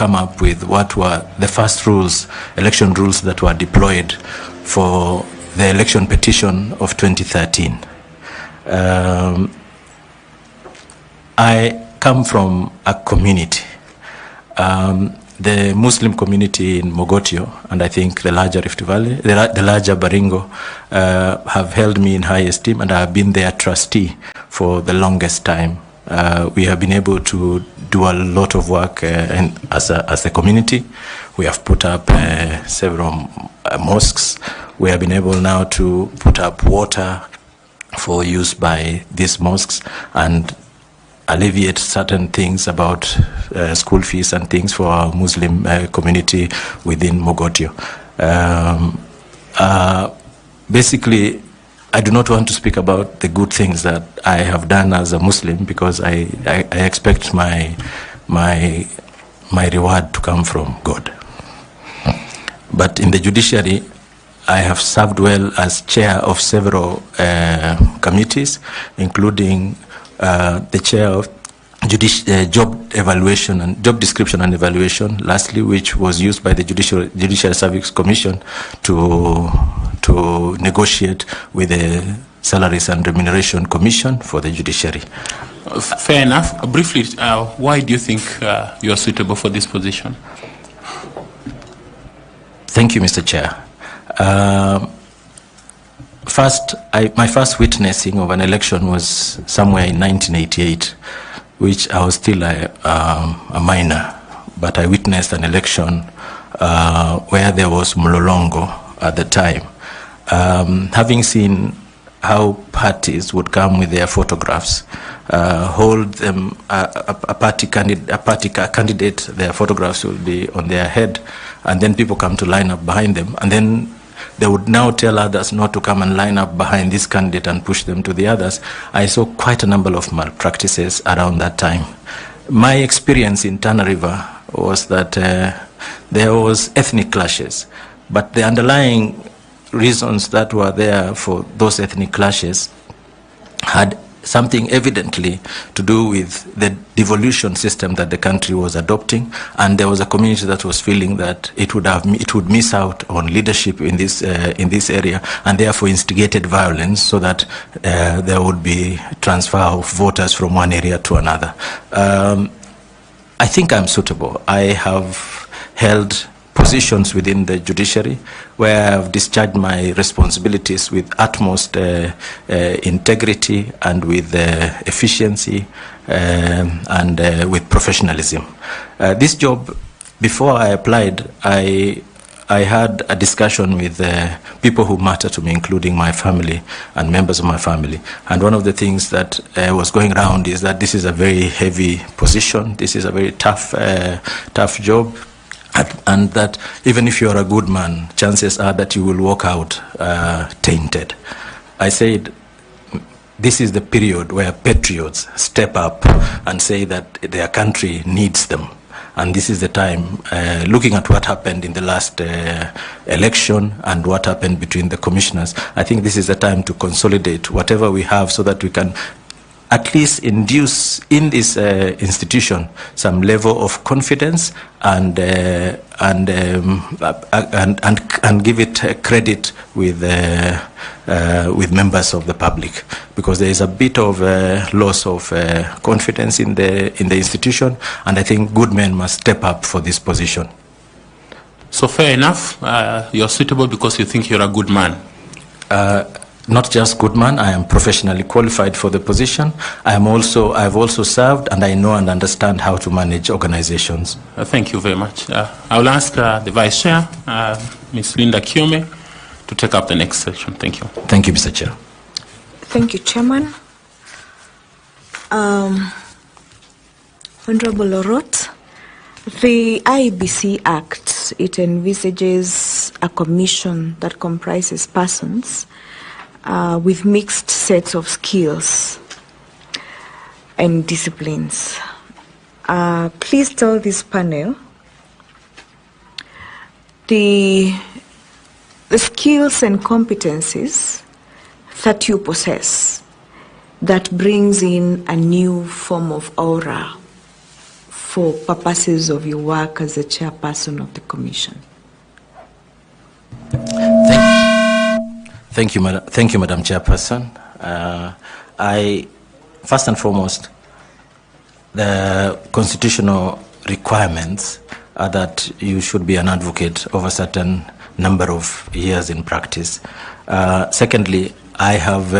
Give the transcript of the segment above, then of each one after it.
come up with what were the first rules, election rules that were deployed for the election petition of 2013. I come from a community, the Muslim community in Mogotio, and I think the larger Rift Valley, the larger Baringo, have held me in high esteem, and I have been their trustee for the longest time. We have been able to do a lot of work as a community. We have put up several mosques. We have been able now to put up water for use by these mosques and alleviate certain things about school fees and things for our Muslim community within Mogotio. Basically, I do not want to speak about the good things that I have done as a Muslim, because I expect my reward to come from God. But in the judiciary, I have served well as chair of several committees, including the chair of job evaluation and job description and evaluation, lastly, which was used by the Judicial Service Commission to negotiate with the Salaries and Remuneration Commission for the judiciary. Fair enough. Briefly, why do you think you are suitable for this position? Thank you, Mr. Chair. First, my first witnessing of an election was somewhere in 1988, which I was still a minor, but I witnessed an election where there was Mlolongo at the time. Having seen how parties would come with their photographs, hold them, a party candidate, their photographs will be on their head, and then people come to line up behind them, and then they would now tell others not to come and line up behind this candidate and push them to the others. I saw quite a number of malpractices around that time. My experience in Tana River was that there was ethnic clashes, but the underlying reasons that were there for those ethnic clashes had something evidently to do with the devolution system that the country was adopting, and there was a community that was feeling that it would miss out on leadership in this area, and therefore instigated violence so that there would be transfer of voters from one area to another. I think I'm suitable. I have held positions within the judiciary where I have discharged my responsibilities with utmost integrity and with efficiency and with professionalism. This job, before I applied, I had a discussion with people who matter to me, including my family and members of my family. And one of the things that was going around is that this is a very heavy position. This is a very tough job. And that even if you're a good man, chances are that you will walk out tainted. I said, this is the period where patriots step up and say that their country needs them. And this is the time, looking at what happened in the last election and what happened between the commissioners, I think this is the time to consolidate whatever we have so that we can at least induce in this institution some level of confidence and give it credit with members of the public, because there is a bit of loss of confidence in the institution, and I think good men must step up for this position. So fair enough, you're suitable because you think you're a good man. Not just good man, I am professionally qualified for the position. I've also served, and I know and understand how to manage organizations. Thank you very much. I will ask the Vice Chair, Ms. Linda Kiome, to take up the next section. Thank you. Thank you, Mr. Chair. Thank you, Chairman. Honorable Orot, the IEBC Act, it envisages a commission that comprises persons with mixed sets of skills and disciplines. Please tell this panel the skills and competencies that you possess that brings in a new form of aura for purposes of your work as a chairperson of the Commission? Thank you, Madam Chairperson. First and foremost, the constitutional requirements are that you should be an advocate of a certain number of years in practice. Secondly, I have,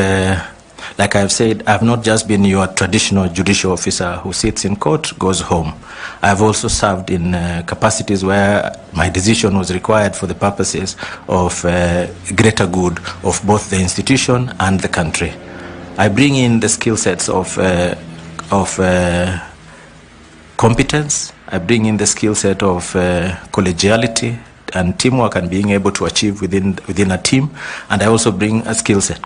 like I've said, I've not just been your traditional judicial officer who sits in court, goes home. I've also served in capacities where my decision was required for the purposes of greater good of both the institution and the country. I bring in the skill sets of competence. I bring in the skill set of collegiality and teamwork and being able to achieve within a team. And I also bring a skill set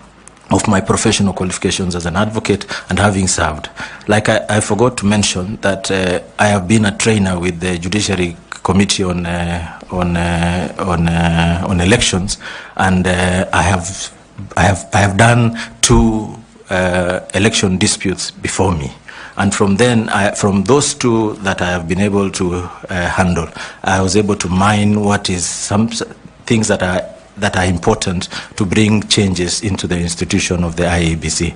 of my professional qualifications as an advocate and having served. Like I forgot to mention that I have been a trainer with the Judiciary Committee on elections, and I have done 2 election disputes before me. And from from those 2 that I have been able to handle, I was able to mine what is some things that are important to bring changes into the institution of the IEBC.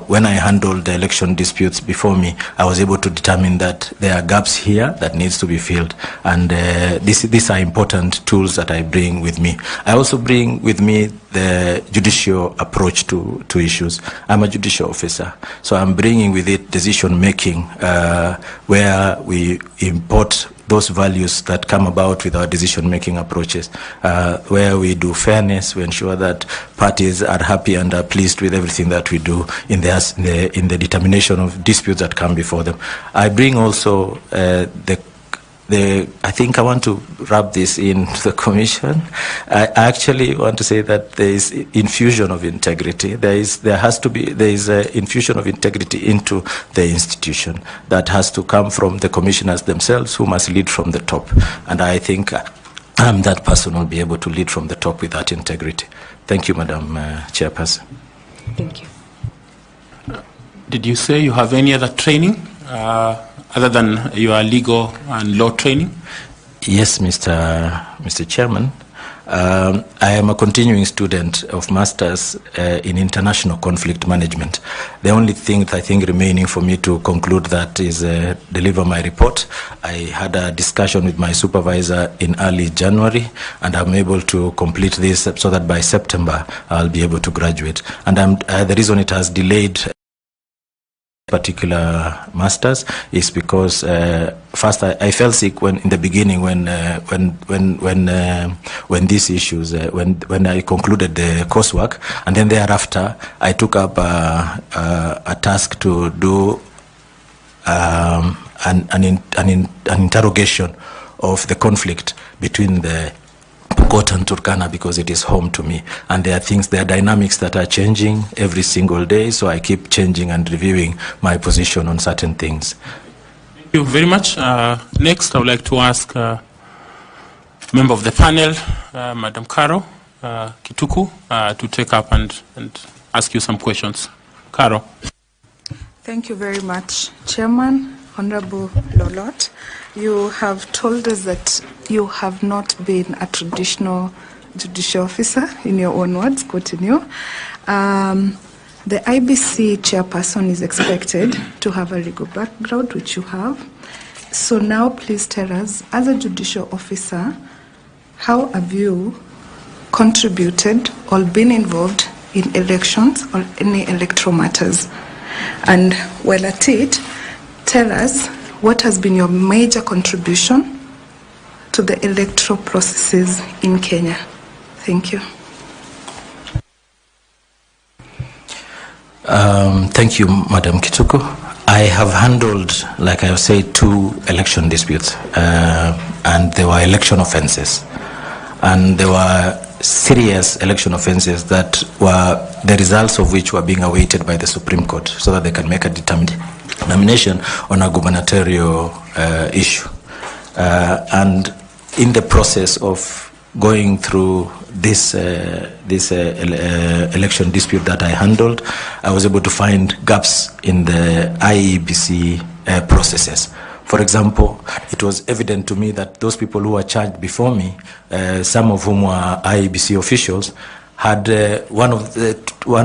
When I handled the election disputes before me, I was able to determine that there are gaps here that needs to be filled. And these are important tools that I bring with me. I also bring with me the judicial approach to issues. I'm a judicial officer, so I'm bringing with it decision making, where we import those values that come about with our decision-making approaches, where we do fairness, we ensure that parties are happy and are pleased with everything that we do in the determination of disputes that come before them. I bring also I think I want to wrap this into the Commission. I actually want to say that there is infusion of integrity. There is an infusion of integrity into the institution that has to come from the commissioners themselves, who must lead from the top. And I think I'm that person who will be able to lead from the top with that integrity. Thank you, Madam Chairperson. Thank you. Did you say you have any other training other than your legal and law training? Yes, Mr. Chairman. I am a continuing student of Masters in International Conflict Management. The only thing that I think remaining for me to conclude that is deliver my report. I had a discussion with my supervisor in early January, and I'm able to complete this so that by September I'll be able to graduate. And the reason it has delayed particular masters is because first I felt sick in the beginning when these issues when I concluded the coursework, and then thereafter I took up a task to do an interrogation of the conflict between the Pokot and Turkana, because it is home to me, and there are dynamics that are changing every single day, so I keep changing and reviewing my position on certain things. Thank you very much. Next, I would like to ask member of the panel, Madam Caro Kituku, to take up and ask you some questions. Caro. Thank you very much, Chairman. Honorable Lolot, you have told us that you have not been a traditional judicial officer, in your own words, quoting you. The IBC chairperson is expected to have a legal background, which you have. So now please tell us, as a judicial officer, how have you contributed or been involved in elections or any electoral matters? And while at it, tell us what has been your major contribution to the electoral processes in Kenya. Thank you. Thank you, Madam Kituku. I have handled, like I have said, 2 election disputes, and they were election offenses. And they were serious election offenses that were the results of which were being awaited by the Supreme Court so that they can make a determination on a gubernatorial issue. And in the process of going through this election dispute that I handled, I was able to find gaps in the IEBC processes. For example, it was evident to me that those people who were charged before me, some of whom were IEBC officials, had one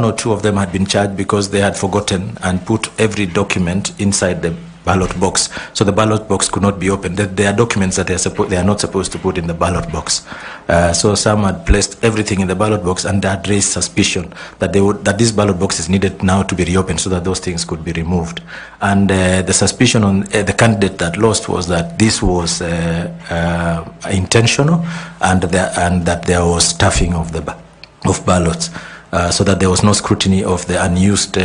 or two of them had been charged because they had forgotten and put every document inside the ballot box. So the ballot box could not be opened. There are documents that they are not supposed to put in the ballot box. So some had placed everything in the ballot box, and that raised suspicion that this ballot box is needed now to be reopened so that those things could be removed. And the suspicion on the candidate that lost was that this was intentional, and that there was stuffing of ballots, so that there was no scrutiny of the unused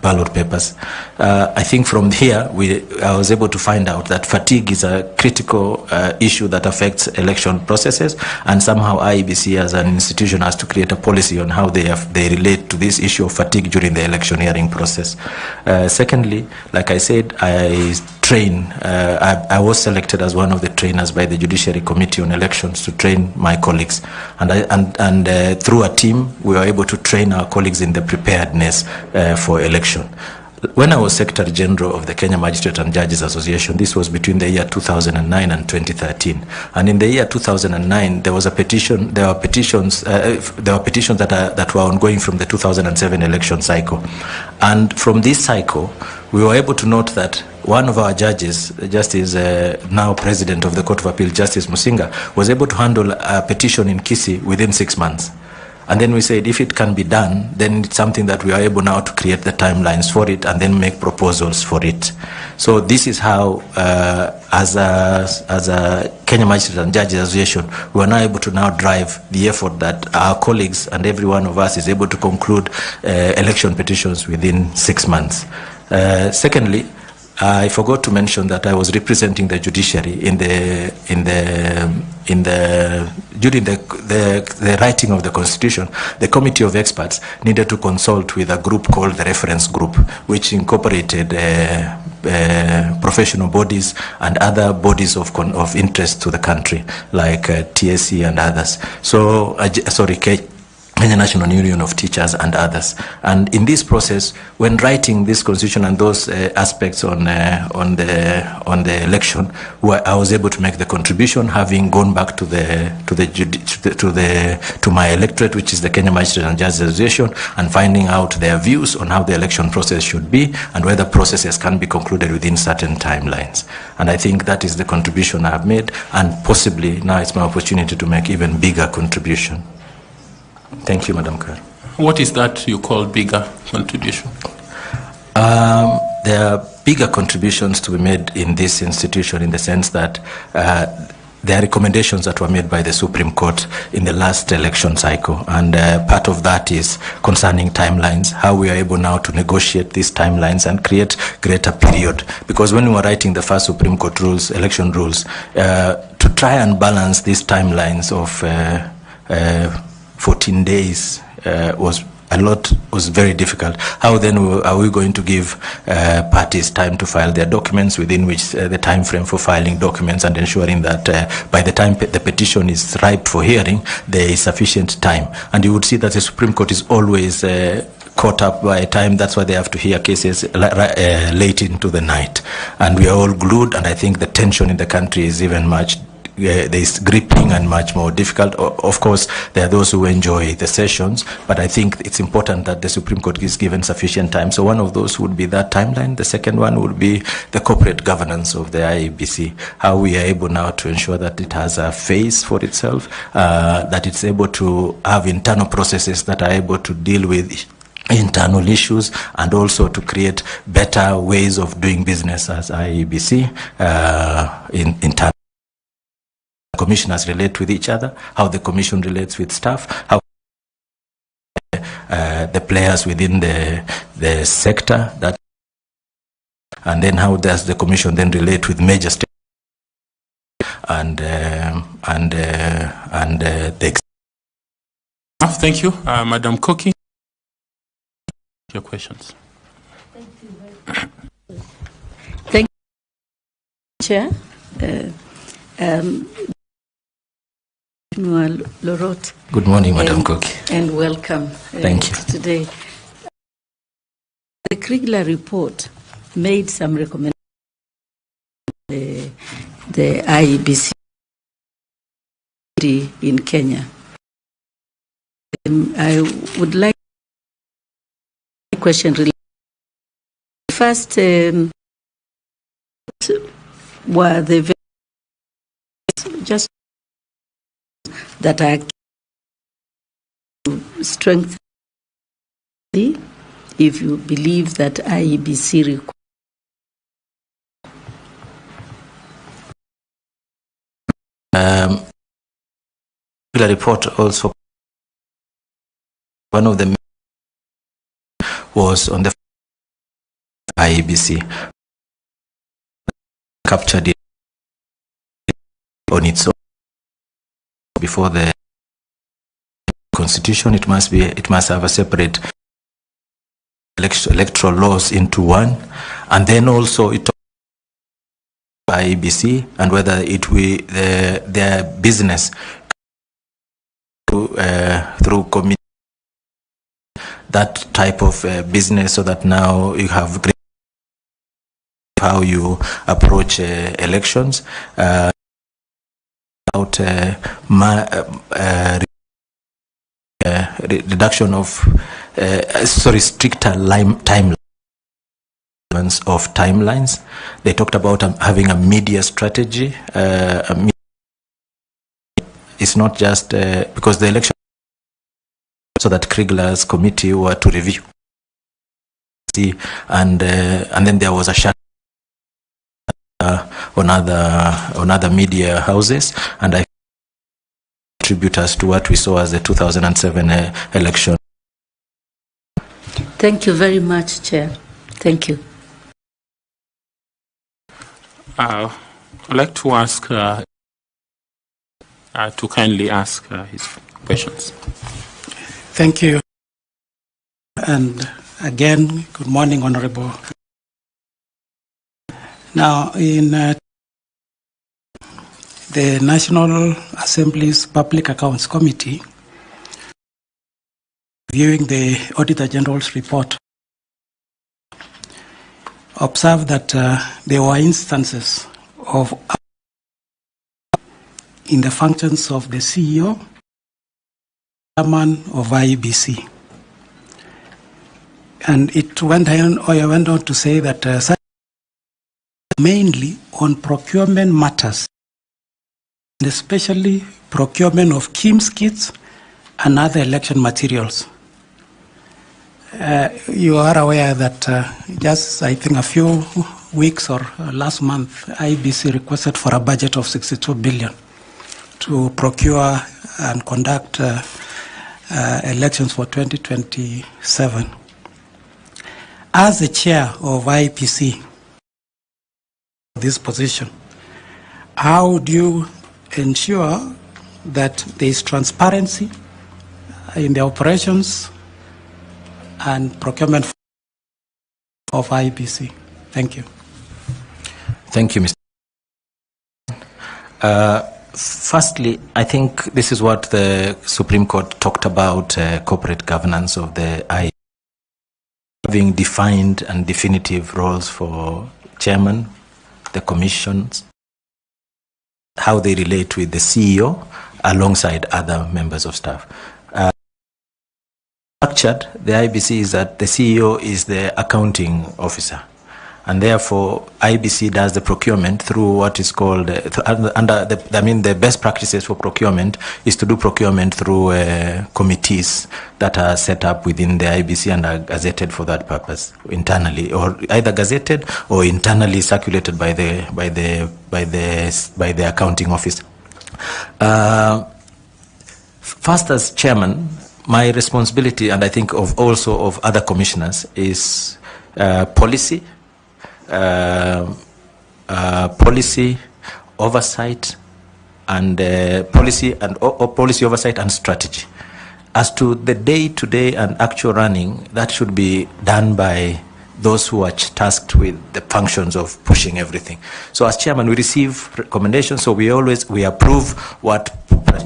ballot papers. I think from here, I was able to find out that fatigue is a critical issue that affects election processes, and somehow IEBC as an institution has to create a policy on how they relate to this issue of fatigue during the electioneering process. Secondly, like I said, I was selected as one of the trainers by the Judiciary Committee on Elections to train my colleagues, and through a team we were able to train our colleagues in the preparedness for election. When I was Secretary General of the Kenya Magistrate and Judges Association, this was between the year 2009 and 2013. And in the year 2009, there was a petition. There were petitions that were ongoing from the 2007 election cycle. And from this cycle, we were able to note that one of our judges, Justice now President of the Court of Appeal, Justice Musinga, was able to handle a petition in Kisii within 6 months. And then we said, if it can be done, then it's something that we are able now to create the timelines for it and then make proposals for it. So this is how, as a Kenya Magistrate and Judges Association, we are now able to now drive the effort that our colleagues and every one of us is able to conclude election petitions within 6 months. Secondly, I forgot to mention that I was representing the judiciary during the writing of the Constitution. The Committee of Experts needed to consult with a group called the Reference Group, which incorporated professional bodies and other bodies of interest to the country, like TSC and others. So, Kenya National Union of Teachers and others. And in this process, when writing this constitution and those aspects on the election, I was able to make the contribution, having gone back to my electorate, which is the Kenya Magistrate and Judges Association, and finding out their views on how the election process should be and whether processes can be concluded within certain timelines. And I think that is the contribution I have made, and possibly now it's my opportunity to make even bigger contribution. Thank you, Madam Chair. What is that you call bigger contribution? There are bigger contributions to be made in this institution, in the sense that there are recommendations that were made by the Supreme Court in the last election cycle, and part of that is concerning timelines, how we are able now to negotiate these timelines and create greater period. Because when we were writing the first Supreme Court rules, election rules, to try and balance these timelines of 14 days was very difficult. How then are we going to give parties time to file their documents, within which the time frame for filing documents, and ensuring that by the time the petition is ripe for hearing, there is sufficient time. And you would see that the Supreme Court is always caught up by time. That's why they have to hear cases late into the night. And we are all glued, and I think the tension in the country is even much there is gripping and much more difficult. Of course, there are those who enjoy the sessions, but I think it's important that the Supreme Court is given sufficient time. So one of those would be that timeline. The second one would be the corporate governance of the IEBC, how we are able now to ensure that it has a face for itself, that it's able to have internal processes that are able to deal with internal issues, and also to create better ways of doing business as IEBC in internal. Commissioners relate with each other, how the commission relates with staff, how the players within the sector, that, and then how does the commission then relate with major stakeholders and the. Thank you, Madam Koki. Your questions. Thank you very much. Thank you, Chair. Good morning, Madam Koki. And welcome. Thank you. Today. The Kriegler report made some recommendations the IEBC in Kenya. I would like a question related. First, were the just that are strengthened if you believe that IEBC requires the report also, one of the was on the IEBC captured it on its own before the constitution. It must have a separate electoral laws into one, and then also it IEBC and whether it will their business through community, that type of business, so that now you have great how you approach elections about reduction of stricter timelines. They talked about having a media strategy. It's not just because the election, so that Kriegler's committee were to review, and then there was a shut on other media houses, and I contribute us to what we saw as the 2007 election. Thank you very much, Chair. Thank you. I'd like to ask to kindly ask his questions. Thank you. And again, good morning, Honorable. Now, in the National Assembly's Public Accounts Committee, reviewing the Auditor General's report, observed that there were instances of in the functions of the CEO, chairman of IEBC. And it went on to say that mainly on procurement matters, and especially procurement of KIMS kits and other election materials. You are aware that just, I think, a few weeks or last month, IEBC requested for a budget of 62 billion to procure and conduct elections for 2027. As the chair of IEBC, this position, how do you ensure that there is transparency in the operations and procurement of IEBC? Thank you. Thank you, Mr. Firstly, I think this is what the Supreme Court talked about, corporate governance of the IEBC, having defined and definitive roles for chairman, the commissions, how they relate with the CEO alongside other members of staff. Structured, the IEBC is that the CEO is the accounting officer, and therefore IEBC does the procurement through what is called the best practices for procurement is to do procurement through committees that are set up within the IEBC and are gazetted for that purpose internally, or either gazetted or internally circulated by the accounting office. First, as chairman, my responsibility, and I think also of other commissioners, is policy oversight and policy oversight and strategy. As to the day-to-day and actual running, that should be done by those who are tasked with the functions of pushing everything. So as chairman, we receive recommendations, so we approve what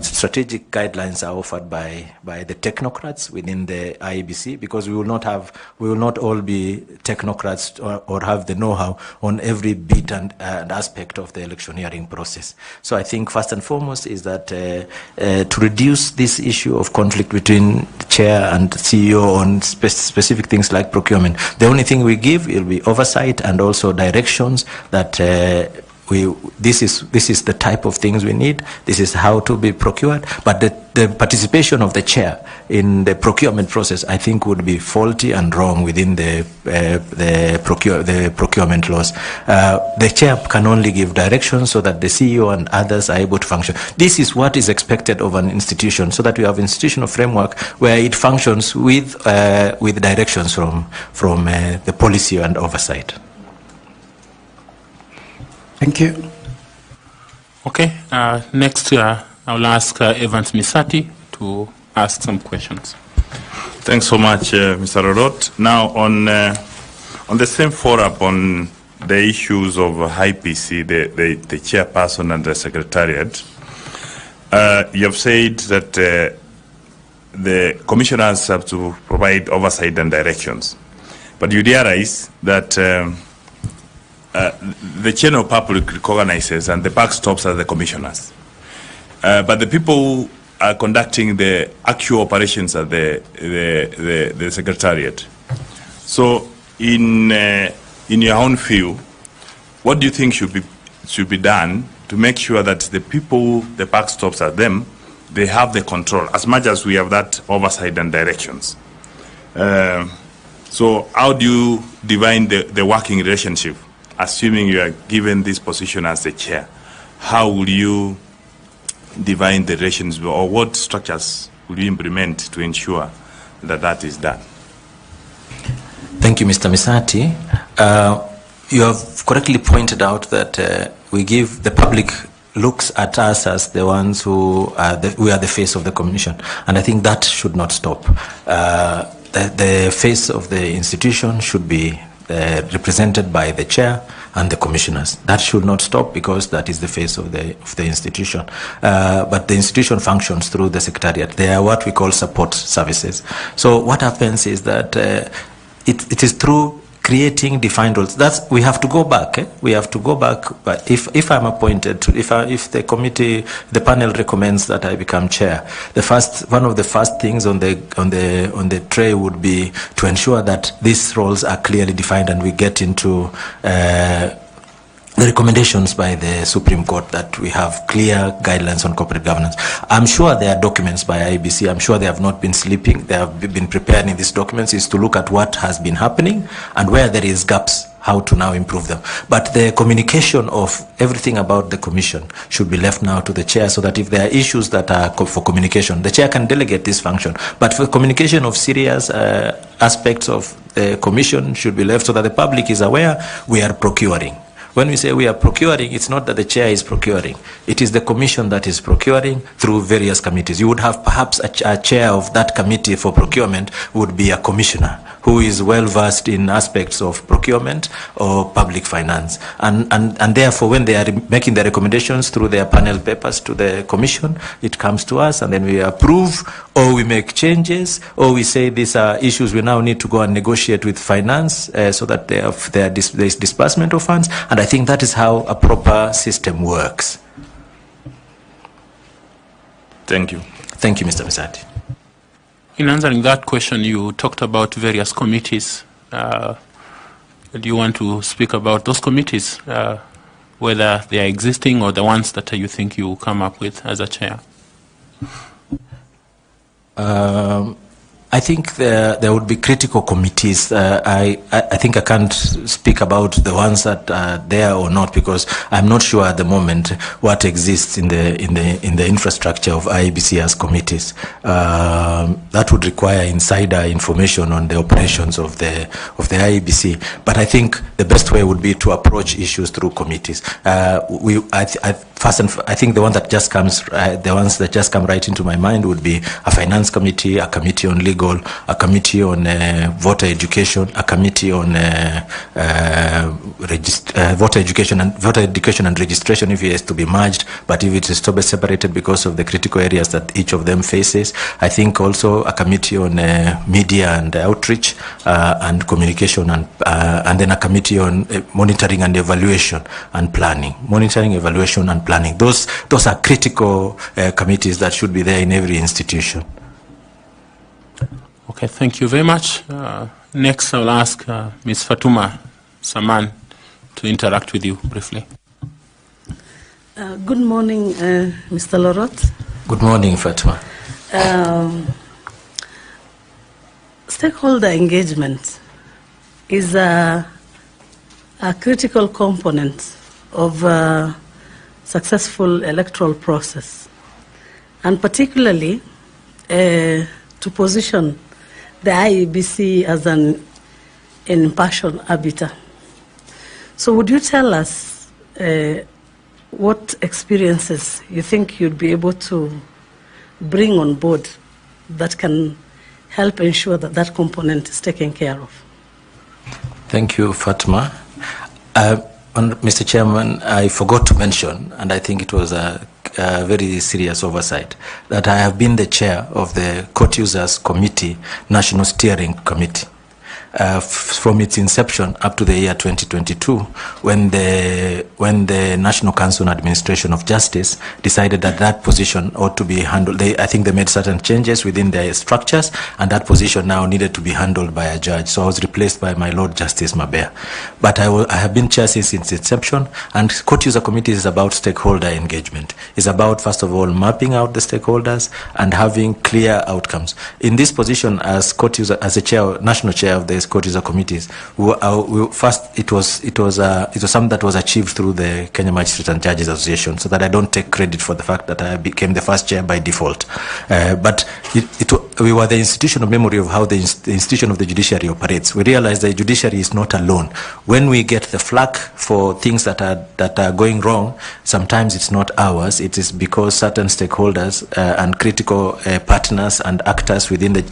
strategic guidelines are offered by the technocrats within the IEBC, because we will not all be technocrats or have the know-how on every bit and aspect of the electioneering process. So I think first and foremost is that to reduce this issue of conflict between chair and CEO on specific things like procurement, the only thing we give will be oversight and also directions that this is the type of things we need, this is how to be procured, but the participation of the chair in the procurement process, I think, would be faulty and wrong within the procurement laws. The chair can only give directions so that the CEO and others are able to function. This is what is expected of an institution, so that we have institutional framework where it functions with directions from the policy and oversight. Thank you. Okay, next I will ask Evans Misati to ask some questions. Thanks so much, Mr. Lolot. Now, on the same forum on the issues of IEBC, the chairperson and the secretariat, you have said that the commissioners have to provide oversight and directions. But you realize that the general public recognizes and the buck stops at the commissioners. But the people who are conducting the actual operations at the secretariat. So in your own view, what do you think should be done to make sure that the people, the buck stops at them, they have the control as much as we have that oversight and directions? So how do you divine the working relationship? Assuming you are given this position as the chair, how will you divine the relations, or what structures will you implement to ensure that that is done? Thank you, Mr. Misati. You have correctly pointed out that we give the public looks at us as the ones who we are the face of the commission, and I think that should not stop. The face of the institution should be represented by the chair and the commissioners. That should not stop, because that is the face of the institution. But the institution functions through the secretariat. They are what we call support services. So what happens is that it is through creating defined roles. We have to go back. We have to go back. But if I'm appointed, if the committee, the panel recommends that I become chair, one of the first things on the tray would be to ensure that these roles are clearly defined, and we get into the recommendations by the Supreme Court that we have clear guidelines on corporate governance. I'm sure there are documents by IEBC. I'm sure they have not been sleeping. They have been preparing these documents is to look at what has been happening and where there is gaps, how to now improve them. But the communication of everything about the commission should be left now to the chair, so that if there are issues that are for communication, the chair can delegate this function. But for communication of serious aspects of the commission should be left so that the public is aware we are procuring. When we say we are procuring, it's not that the chair is procuring. It is the commission that is procuring through various committees. You would have perhaps a chair of that committee for procurement would be a commissioner who is well versed in aspects of procurement or public finance. And therefore, when they are making the recommendations through their panel papers to the commission, it comes to us, and then we approve, or we make changes, or we say these are issues we now need to go and negotiate with finance so that there is disbursement of funds. And I think that is how a proper system works. Thank you. Thank you, Mr. Misati. In answering that question, you talked about various committees. Do you want to speak about those committees, whether they are existing or the ones that you think you come up with as a chair? I think there would be critical committees. I think I can't speak about the ones that are there or not, because I'm not sure at the moment what exists in the infrastructure of IEBC as committees. That would require insider information on the operations of the IEBC. But I think the best way would be to approach issues through committees. I think the ones that just come right into my mind would be a finance committee, a committee on legal, a committee on voter education, a committee on voter education and registration if it is to be merged, but if it is to be separated because of the critical areas that each of them faces. I think also a committee on media and outreach and communication, and then a committee on monitoring and evaluation and planning. Monitoring, evaluation and planning. Those are critical committees that should be there in every institution. Okay, thank you very much. Next, I'll ask Ms. Fatuma Saman to interact with you briefly. Good morning, Mr. Lorot. Good morning, Fatuma. Stakeholder engagement is a critical component of a successful electoral process, and particularly to position the IEBC as an impartial arbiter. So would you tell us what experiences you think you'd be able to bring on board that can help ensure that that component is taken care of? Thank you, Fatma. Mr. Chairman, I forgot to mention, and I think it was a very serious oversight, that I have been the chair of the Court Users Committee National Steering Committee from its inception up to the year 2022, when the National Council on Administration of Justice decided that that position ought to be handled. I think they made certain changes within their structures, and that position now needed to be handled by a judge. So I was replaced by my Lord Justice Mabea. But I have been chair since its inception, and Court User Committee is about stakeholder engagement. It's about, first of all, mapping out the stakeholders and having clear outcomes. In this position as Court User, as a chair, national chair of the Court User Committees, first it was something that was achieved through the Kenya Magistrates and Judges Association, so that I don't take credit for the fact that I became the first chair by default. But we were the institution of memory of how the institution of the judiciary operates. We realized the judiciary is not alone. When we get the flack for things that are going wrong, sometimes it's not ours. It is because certain stakeholders and critical partners and actors within the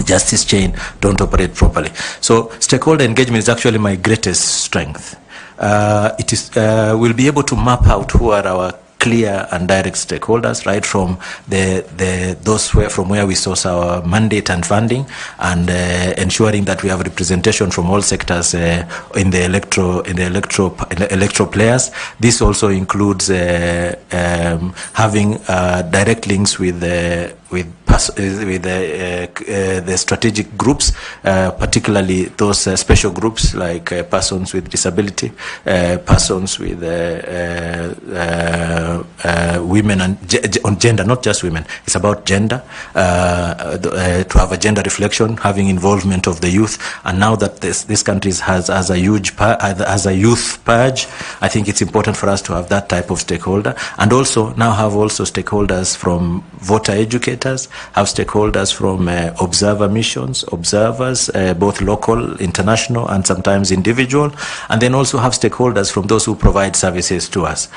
justice chain don't operate properly. So stakeholder engagement is actually my greatest strength. We'll be able to map out who are our clear and direct stakeholders, right from from where we source our mandate and funding, and ensuring that we have representation from all sectors in the electoral players. This also includes having direct links with the strategic groups, particularly those special groups like persons with disability, persons with women and on gender, not just women. It's about gender, to have a gender reflection, having involvement of the youth. And now that this country has a huge youth purge, I think it's important for us to have that type of stakeholder, and also now have also stakeholders from voter educators, have stakeholders from observer missions, observers, both local, international, and sometimes individual, and then also have stakeholders from those who provide services to us.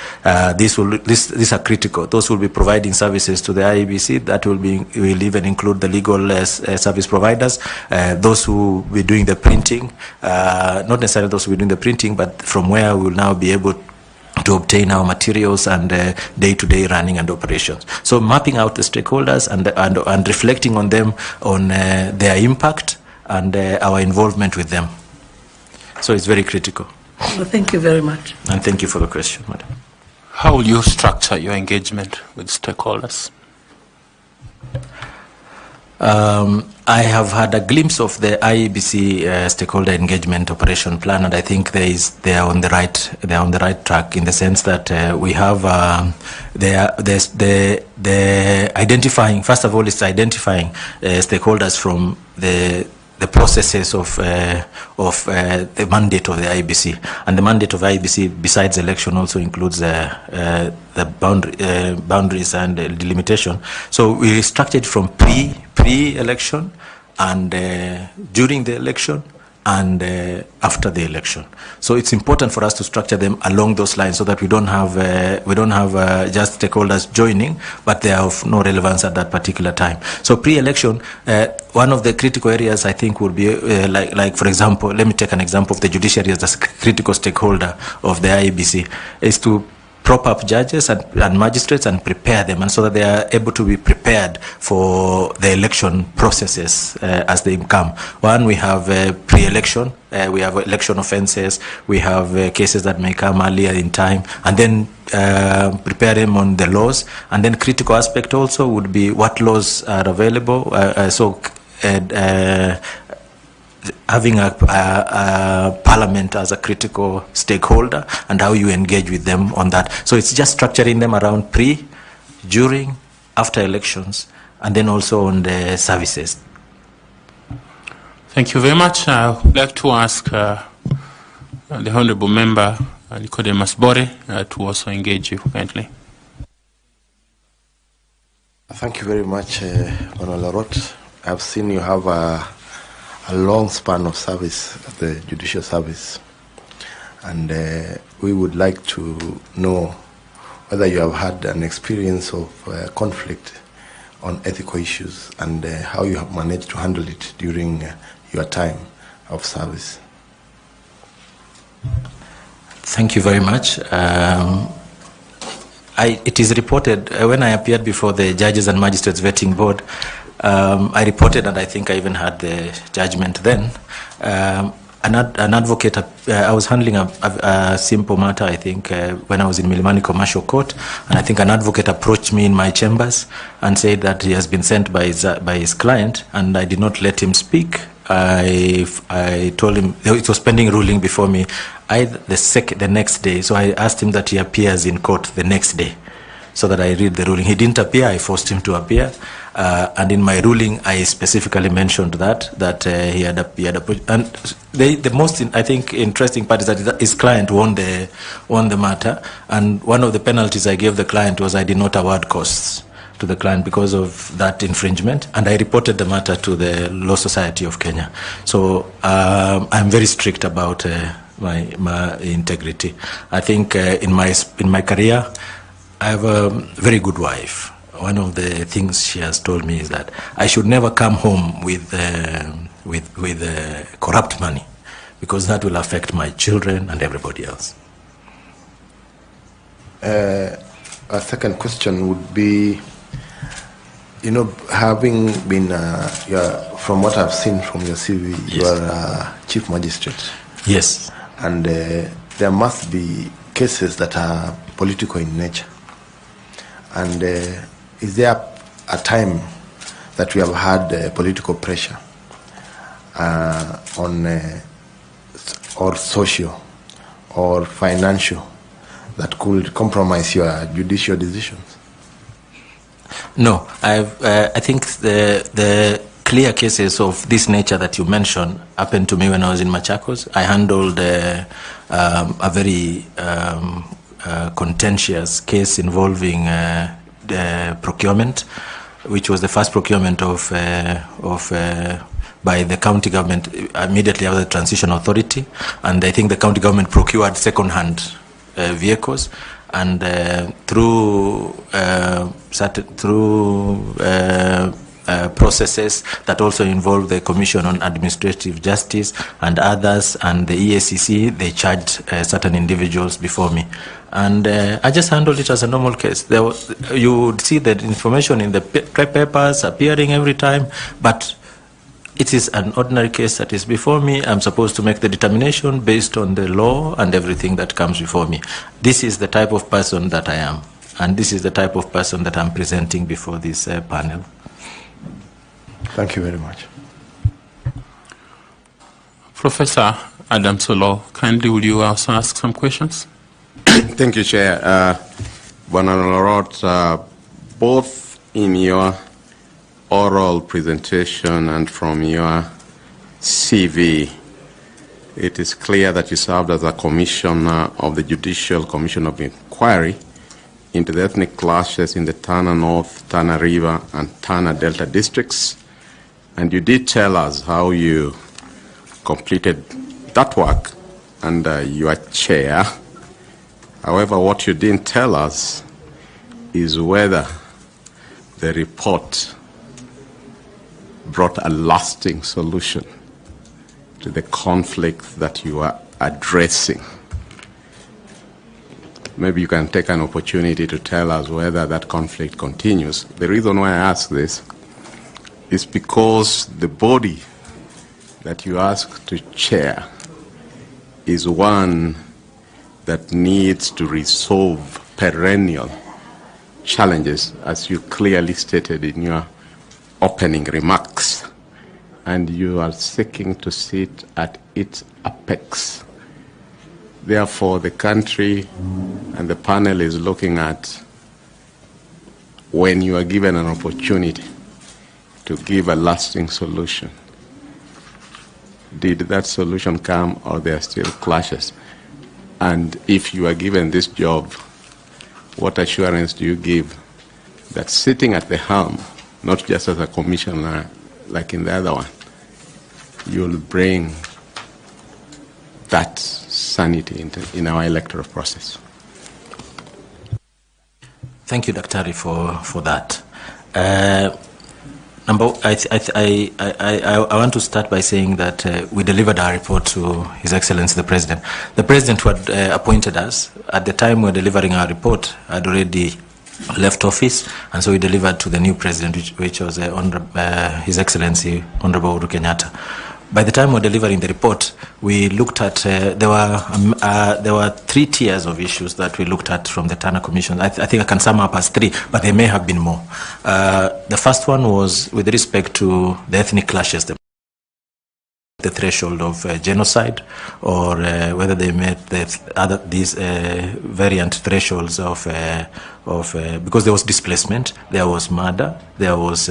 These are critical. Those will be providing services to the IEBC. That will even include the legal service providers, those who will be doing the printing, not necessarily those who will be doing the printing, but from where we will now be able to obtain our materials and day-to-day running and operations. So mapping out the stakeholders and reflecting on them, on their impact and our involvement with them. So it's very critical. Well, thank you very much. And thank you for the question, madam. How will you structure your engagement with stakeholders? I have had a glimpse of the IEBC stakeholder engagement operation plan, and I think they are on the right track, in the sense that we have the identifying. First of all, it's identifying stakeholders from the processes of the mandate of the IEBC, and the mandate of IEBC, besides election, also includes the boundaries and delimitation. So we structured from pre-election and during the election and after the election. So it's important for us to structure them along those lines so that we don't have just stakeholders joining, but they are of no relevance at that particular time. So pre-election, one of the critical areas I think would be like for example, let me take an example of the judiciary as a critical stakeholder of the IEBC, is to prop up judges and magistrates and prepare them, and so that they are able to be prepared for the election processes as they come. One, we have pre-election, we have election offences, we have cases that may come earlier in time, and then prepare them on the laws. And then critical aspect also would be what laws are available. Having a parliament as a critical stakeholder and how you engage with them on that. So it's just structuring them around pre, during, after elections, and then also on the services. Thank you very much. I would like to ask the Honourable Member Nicodemus Bore to also engage you kindly. Thank you very much, Honourable Larot. I've seen you have a long span of service at the judicial service, and we would like to know whether you have had an experience of conflict on ethical issues and how you have managed to handle it during your time of service. Thank you very much. It is reported when I appeared before the Judges and Magistrates Vetting Board, I reported, and I think I even had the judgment then. An advocate, I was handling a simple matter, I think, when I was in Milimani Commercial Court, and I think an advocate approached me in my chambers and said that he has been sent by his client, and I did not let him speak. I told him it was pending ruling before me. The next day, so I asked him that he appears in court the next day, so that I read the ruling. He didn't appear. I forced him to appear, and in my ruling, I specifically mentioned that he had approached. And the most, I think, interesting part is that his client won the matter, and one of the penalties I gave the client was I did not award costs to the client because of that infringement, and I reported the matter to the Law Society of Kenya. So I'm very strict about my integrity. I think in my career, I have a very good wife. One of the things she has told me is that I should never come home with corrupt money, because that will affect my children and everybody else. A second question would be, having been, from what I've seen from your CV, yes, you are a chief magistrate. Yes. And there must be cases that are political in nature. And is there a time that we have had political pressure on or social or financial that could compromise your judicial decisions? No, I think the clear cases of this nature that you mentioned happened to me when I was in Machakos. I handled a very contentious case involving the procurement, which was the first procurement by the county government immediately after the transition authority, and I think the county government procured second-hand vehicles, and through processes that also involve the Commission on Administrative Justice and others, and the EACC, they charged certain individuals before me. And I just handled it as a normal case. You would see that information in the papers appearing every time, but it is an ordinary case that is before me. I'm supposed to make the determination based on the law and everything that comes before me. This is the type of person that I am, and this is the type of person that I'm presenting before this panel. Thank you very much. Professor Adam Solo, kindly will you also ask some questions? Thank you, Chair. Bwana Larot, both in your oral presentation and from your CV, it is clear that you served as a commissioner of the Judicial Commission of Inquiry into the ethnic clashes in the Tana North, Tana River, and Tana Delta districts. And you did tell us how you completed that work under your chair. However, what you didn't tell us is whether the report brought a lasting solution to the conflict that you are addressing. Maybe you can take an opportunity to tell us whether that conflict continues. The reason why I ask this is because the body that you ask to chair is one that needs to resolve perennial challenges, as you clearly stated in your opening remarks, and you are seeking to sit at its apex. Therefore, the country and the panel is looking at when you are given an opportunity to give a lasting solution. Did that solution come, or there are still clashes? And if you are given this job, what assurance do you give that sitting at the helm, not just as a commissioner like in the other one, you'll bring that sanity in our electoral process? Thank you, Daktari, for that. I want to start by saying that we delivered our report to His Excellency the President. The President who had appointed us, at the time we were delivering our report, had already left office, and so we delivered to the new President, which was His Excellency Honorable Uhuru Kenyatta. By the time we were delivering the report, we looked at, there were 3 tiers of issues that we looked at from the Turner Commission. I think I can sum up as 3, but there may have been more. The first one was with respect to the ethnic clashes, the threshold of genocide, or whether they met these variant thresholds of because there was displacement, there was murder, there was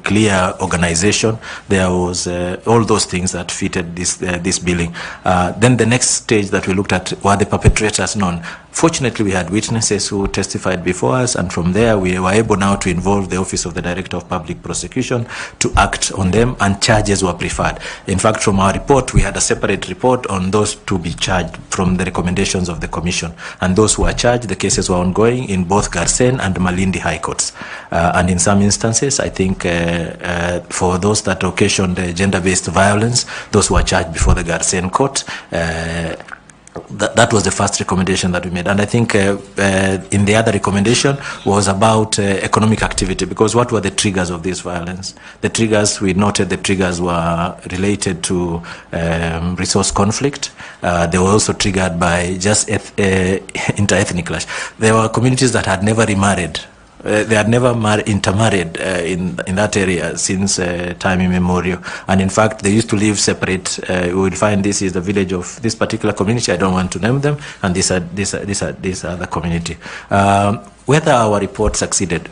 clear organization, there was all those things that fitted this billing. Then the next stage that we looked at were the perpetrators known. Fortunately, we had witnesses who testified before us, and from there we were able now to involve the Office of the Director of Public Prosecution to act on them, and charges were preferred. In fact, from our report, we had a separate report on those to be charged from the recommendations of the Commission. And those who were charged, the cases were ongoing in both Garsen and Malindi High Courts. And in some instances, I think for those that occasioned gender-based violence, those who were charged before the Garsen Court, that was the first recommendation that we made. And I think in the other recommendation was about economic activity, because what were the triggers of this violence? The triggers, we noted the triggers were related to resource conflict. They were also triggered by just inter-ethnic clash. There were communities that had never remarried. They had never intermarried in that area since time immemorial, and in fact they used to live separate. We would find this is the village of this particular community. I don't want to name them, and this other community. Whether our report succeeded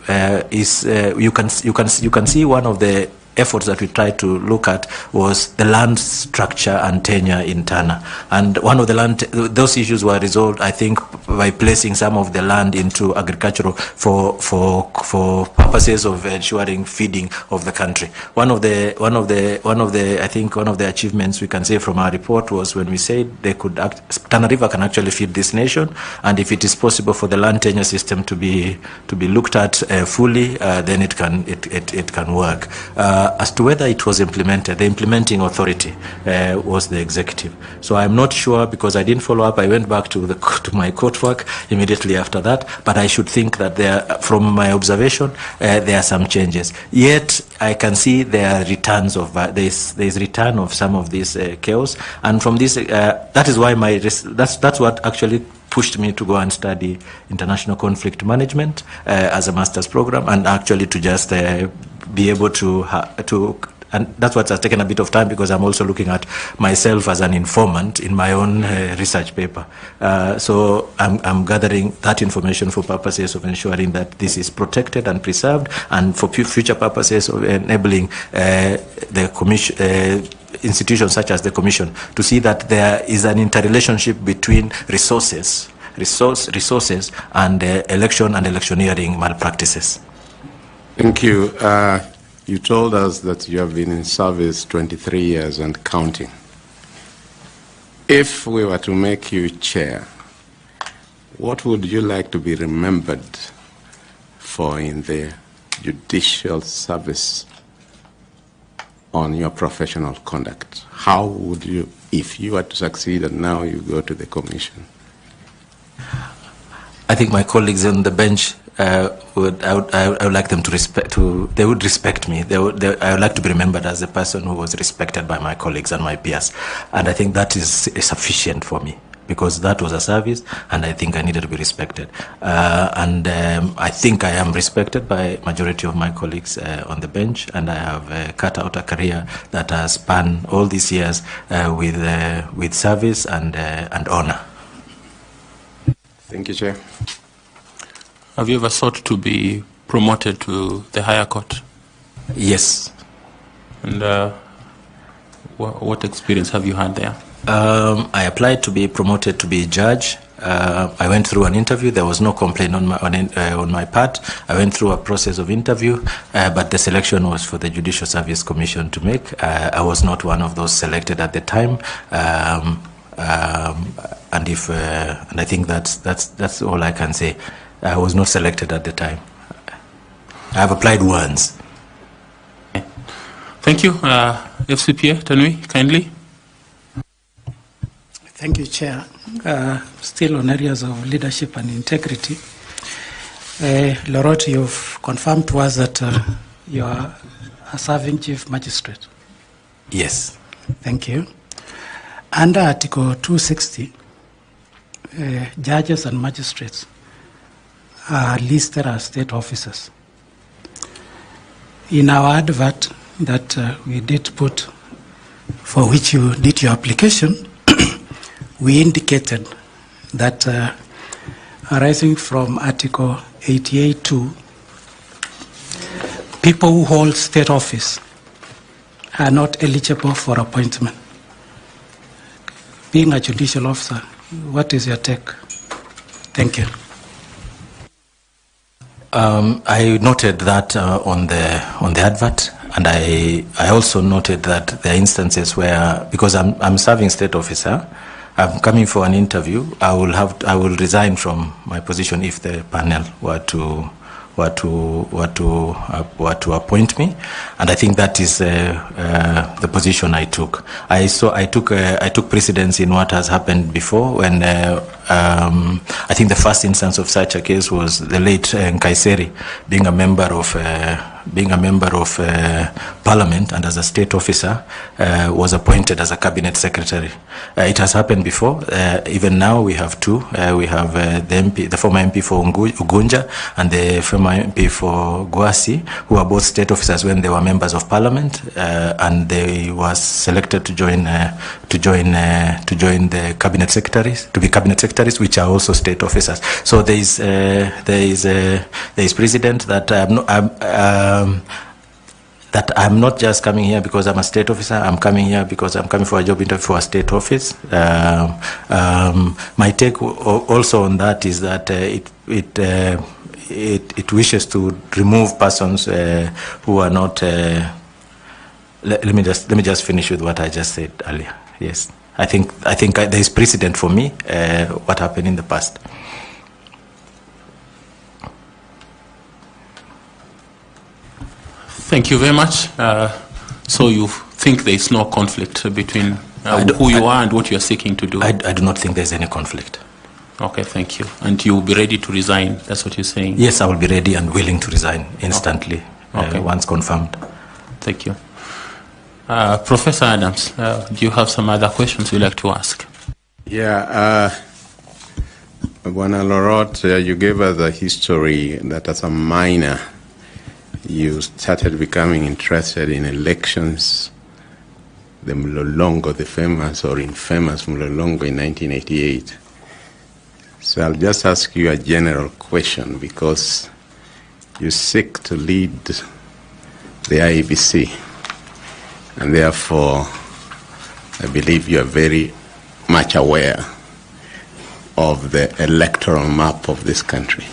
is you can see one of the efforts that we tried to look at was the land structure and tenure in Tana. And one of those issues were resolved, I think, by placing some of the land into agricultural for purposes of ensuring feeding of the country. One of the achievements we can say from our report was when we said they could Tana River can actually feed this nation, and if it is possible for the land tenure system to be looked at fully, then it can work. As to whether it was implemented, the implementing authority was the executive. So I'm not sure, because I didn't follow up. I went back to my court work immediately after that, but I should think that from my observation, there are some changes. Yet I can see there are returns of there's return of some of this chaos, and from this that is why that's what actually pushed me to go and study international conflict management as a master's program, and actually to just be able to and that's what has taken a bit of time, because I'm also looking at myself as an informant in my own research paper. So I'm gathering that information for purposes of ensuring that this is protected and preserved, and for future purposes of enabling the commission, institutions such as the Commission, to see that there is an interrelationship between resources and election and electioneering malpractices. Thank you. You told us that you have been in service 23 years and counting. If we were to make you chair, what would you like to be remembered for in the judicial service on your professional conduct? How would you, if you were to succeed and now you go to the commission? I think my colleagues on the bench I would like them to they would respect me. I would like to be remembered as a person who was respected by my colleagues and my peers. And I think that is sufficient for me, because that was a service and I think I needed to be respected. I think I am respected by majority of my colleagues on the bench, and I have cut out a career that has spanned all these years with service and honor. Thank you, Chair. Have you ever sought to be promoted to the higher court? Yes. And what experience have you had there? I applied to be promoted to be a judge. I went through an interview. There was no complaint on my part. I went through a process of interview, but the selection was for the Judicial Service Commission to make. I was not one of those selected at the time. And I think that's all I can say. I was not selected at the time. I have applied once. Thank you. FCPA, Tanui, kindly. Thank you, Chair. Still on areas of leadership and integrity. Lorot, you've confirmed to us that you are a serving Chief Magistrate. Yes. Thank you. Under Article 260, judges and magistrates are listed as state officers. In our advert that we did put, for which you did your application, we indicated that arising from Article 88.2, people who hold state office are not eligible for appointment. Being a judicial officer, what is your take? Thank you. I noted that on the advert, and I also noted that there are instances where, because I'm serving state officer, I'm coming for an interview, I will resign from my position if the panel were to appoint me, and I think that is the position I took. I took precedence in what has happened before, when I think the first instance of such a case was the late Nkaiseri being a member of Parliament, and as a state officer was appointed as a cabinet secretary. It has happened before. Even now we have two. We have the former MP for Ugunja and the former MP for Gwasi, who are both state officers when they were members of Parliament, and they were selected to join the cabinet secretaries, to be cabinet secretaries, which are also state officers. So there is precedent that that I'm not just coming here because I'm a state officer. I'm coming here because I'm coming for a job interview for a state office. My take also on that is that it wishes to remove persons who are not. Let me just finish with what I just said earlier. Yes, I think there is precedent for me what happened in the past. Thank you very much. So you think there is no conflict between who you are and what you are seeking to do? I do not think there's any conflict. Okay, thank you. And you will be ready to resign, that's what you're saying? Yes, I will be ready and willing to resign instantly, once confirmed. Thank you. Professor Adams, do you have some other questions you'd like to ask? Yeah, Bwana Lorot, you gave us a history that as a minor, you started becoming interested in elections, the Mlolongo, the famous or infamous Mlolongo in 1988. So I'll just ask you a general question, because you seek to lead the IEBC, and therefore I believe you are very much aware of the electoral map of this country.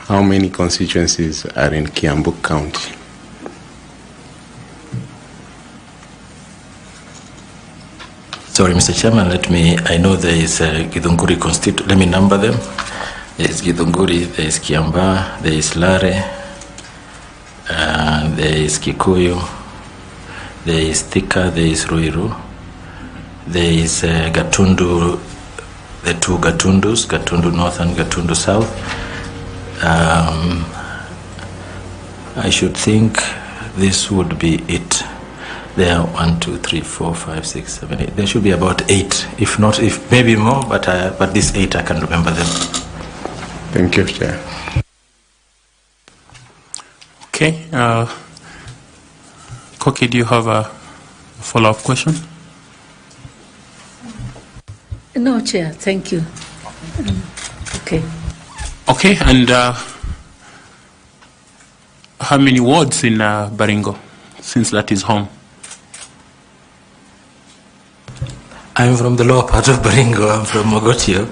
How many constituencies are in Kiambu County? Sorry, Mr. Chairman, I know there is Githunguri constituency, let me number them. There is Githunguri, there is Kiamba, there is Lare, there is Kikuyu, there is Thika, there is Ruiru, there is Gatundu, the two Gatundus, Gatundu North and Gatundu South. I should think this would be it. There are 1, 2, 3, 4, 5, 6, 7, 8. There should be about 8, if not, if maybe more, but these 8 I can remember them. Thank you, Chair. Okay. Koki, do you have a follow-up question? No, Chair, thank you. Okay. Okay, and how many wards in Baringo, since that is home? I'm from the lower part of Baringo. I'm from Mogotio,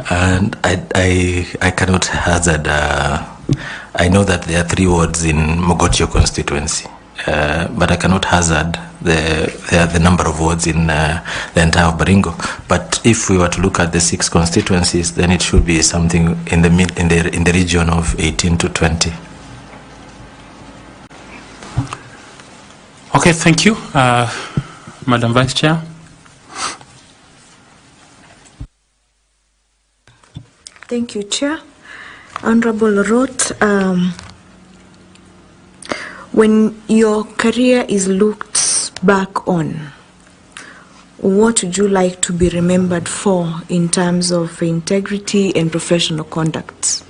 and I cannot hazard. I know that there are 3 wards in Mogotio constituency, but I cannot hazard the number of wards in the entire Baringo. But if we were to look at the 6 constituencies, then it should be something in the region of 18 to 20. Okay, thank you, Madam Vice Chair. Thank you, Chair. Honorable Lorot, when your career is looked back on, what would you like to be remembered for in terms of integrity and professional conduct?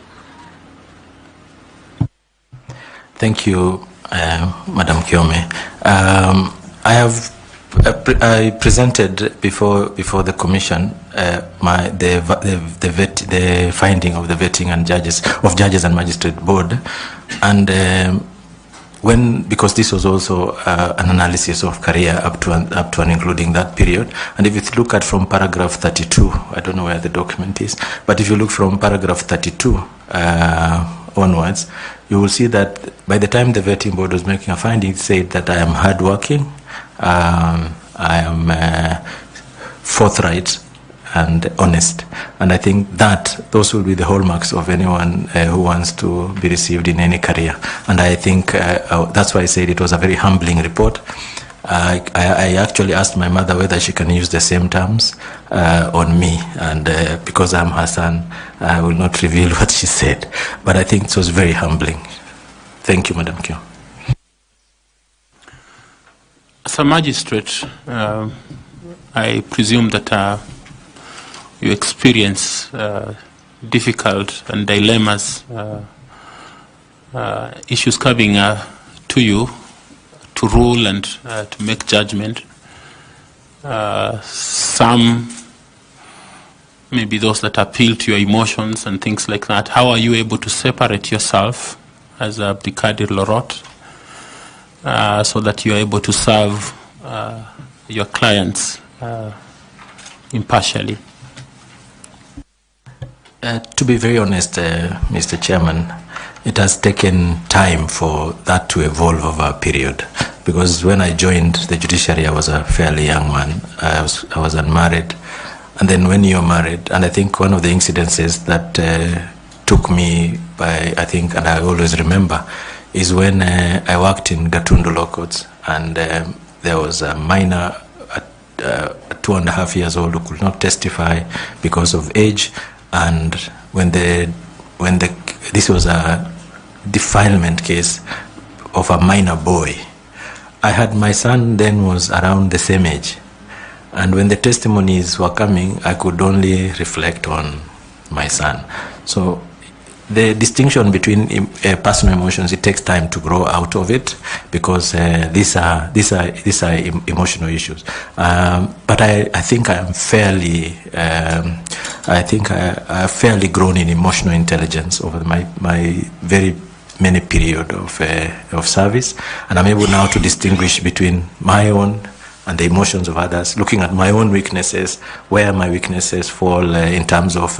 Thank you, Madam Kiome. I presented before the commission the finding of the vetting and judges and magistrate board, and because this was also an analysis of career up to and including that period. And if you look at from paragraph 32, I don't know where the document is, but if you look from paragraph 32 onwards, you will see that by the time the vetting board was making a finding, it said that I am hardworking, I am forthright and honest, and I think that those will be the hallmarks of anyone who wants to be received in any career. And I think that's why I said it was a very humbling report. I actually asked my mother whether she can use the same terms on me, and because I'm her son, I will not reveal what she said, but I think it was very humbling. Thank you, Madam Chair. As a magistrate, I presume that you experience difficult and dilemmas, issues coming to you to rule and to make judgment. Some maybe those that appeal to your emotions and things like that. How are you able to separate yourself as a Brigadier Lorot so that you are able to serve your clients impartially? To be very honest, Mr. Chairman, it has taken time for that to evolve over a period. Because when I joined the judiciary, I was a fairly young man. I was unmarried. And then when you're married, and I think one of the incidences that took me by, I think, and I always remember, is when I worked in Gatundu Law Courts, and there was a minor, 2.5 years old, who could not testify because of age. And when this was a defilement case of a minor boy, I had my son then was around the same age, and when the testimonies were coming, I could only reflect on my son. So the distinction between personal emotions, it takes time to grow out of it, because these are emotional issues. But I think I am fairly, I have fairly grown in emotional intelligence over my very many period of service, and I'm able now to distinguish between my own and the emotions of others, looking at my own weaknesses, where my weaknesses fall in terms of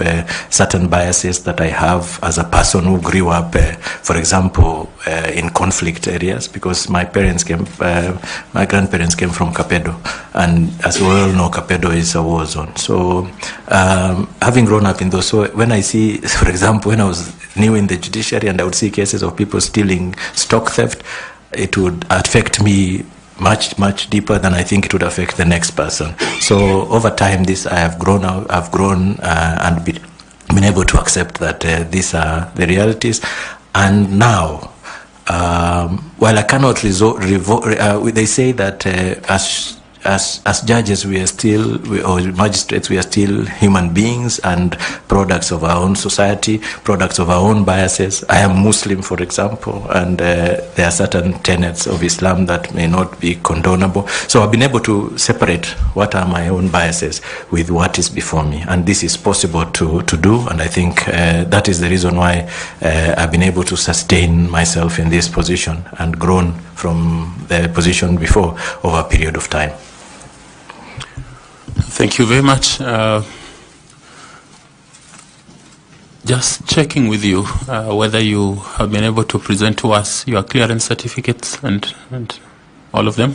certain biases that I have as a person who grew up, for example, in conflict areas, because my grandparents came from Kapedo, and as we all know, Kapedo is a war zone. So having grown up in those, so when I see, for example, when I was new in the judiciary and I would see cases of people stealing stock theft, it would affect me much deeper than I think it would affect the next person. So over time, I've grown and been able to accept that these are the realities. And now, while I cannot they say that as judges, we are still, or magistrates, we are still human beings and products of our own society, products of our own biases. I am Muslim, for example, and there are certain tenets of Islam that may not be condonable. So I've been able to separate what are my own biases with what is before me. And this is possible to do, and I think that is the reason why I've been able to sustain myself in this position and grown from the position before over a period of time. Thank you very much. Just checking with you whether you have been able to present to us your clearance certificates and all of them.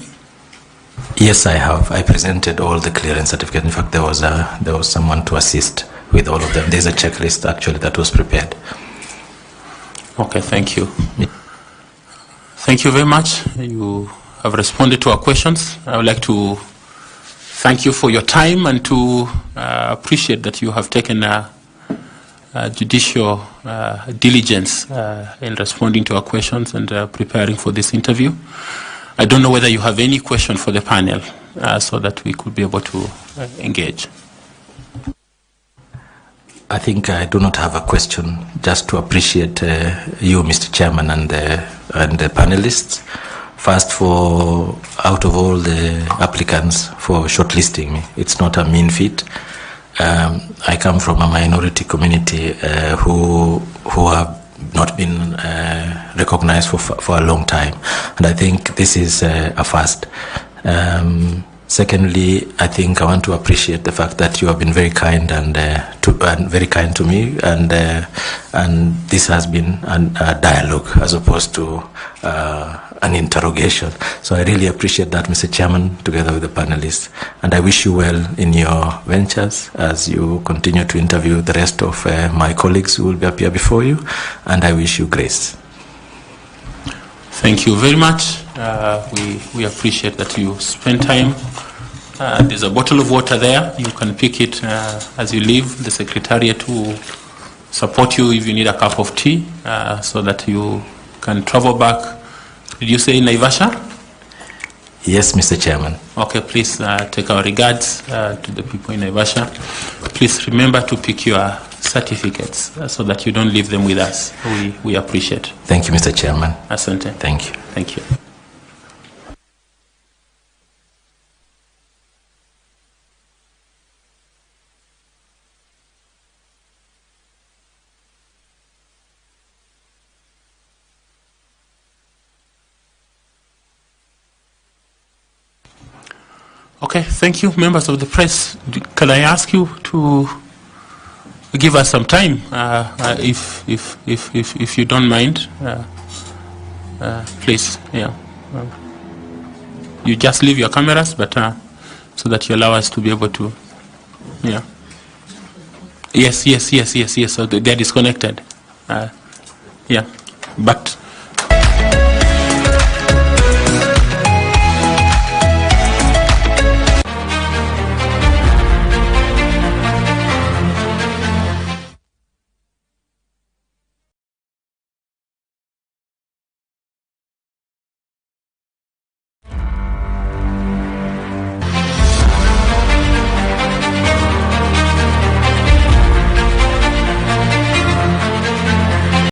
Yes, I have. I presented all the clearance certificates. In fact, there was someone to assist with all of them. There's a checklist actually that was prepared. Okay, thank you. Thank you very much. You have responded to our questions. I would like to thank you for your time and to appreciate that you have taken judicial diligence in responding to our questions and preparing for this interview. I don't know whether you have any question for the panel so that we could be able to engage. I think I do not have a question, just to appreciate you, Mr. Chairman, and the panelists. First, for out of all the applicants for shortlisting me, it's not a mean feat. I come from a minority community who have not been recognized for a long time, and I think this is a first. Secondly, I think I want to appreciate the fact that you have been very kind and very kind to me, and this has been a dialogue as opposed to an interrogation. So I really appreciate that, Mr. Chairman, together with the panelists, and I wish you well in your ventures as you continue to interview the rest of my colleagues who will appear before you, and I wish you grace. Thank you very much. We appreciate that you spend time. There's a bottle of water there. You can pick it as you leave. The Secretariat will support you if you need a cup of tea so that you can travel back. Did you say Naivasha? Yes, Mr. Chairman. Okay, please take our regards to the people in Naivasha. Please remember to pick your certificates so that you don't leave them with us. We appreciate. Thank you, Mr. Chairman. Asante. Thank you. Thank you. Okay, thank you, members of the press. Can I ask you to give us some time, if you don't mind, please? Yeah. You just leave your cameras, but so that you allow us to be able to. Yeah. Yes. So they're disconnected. Yeah, but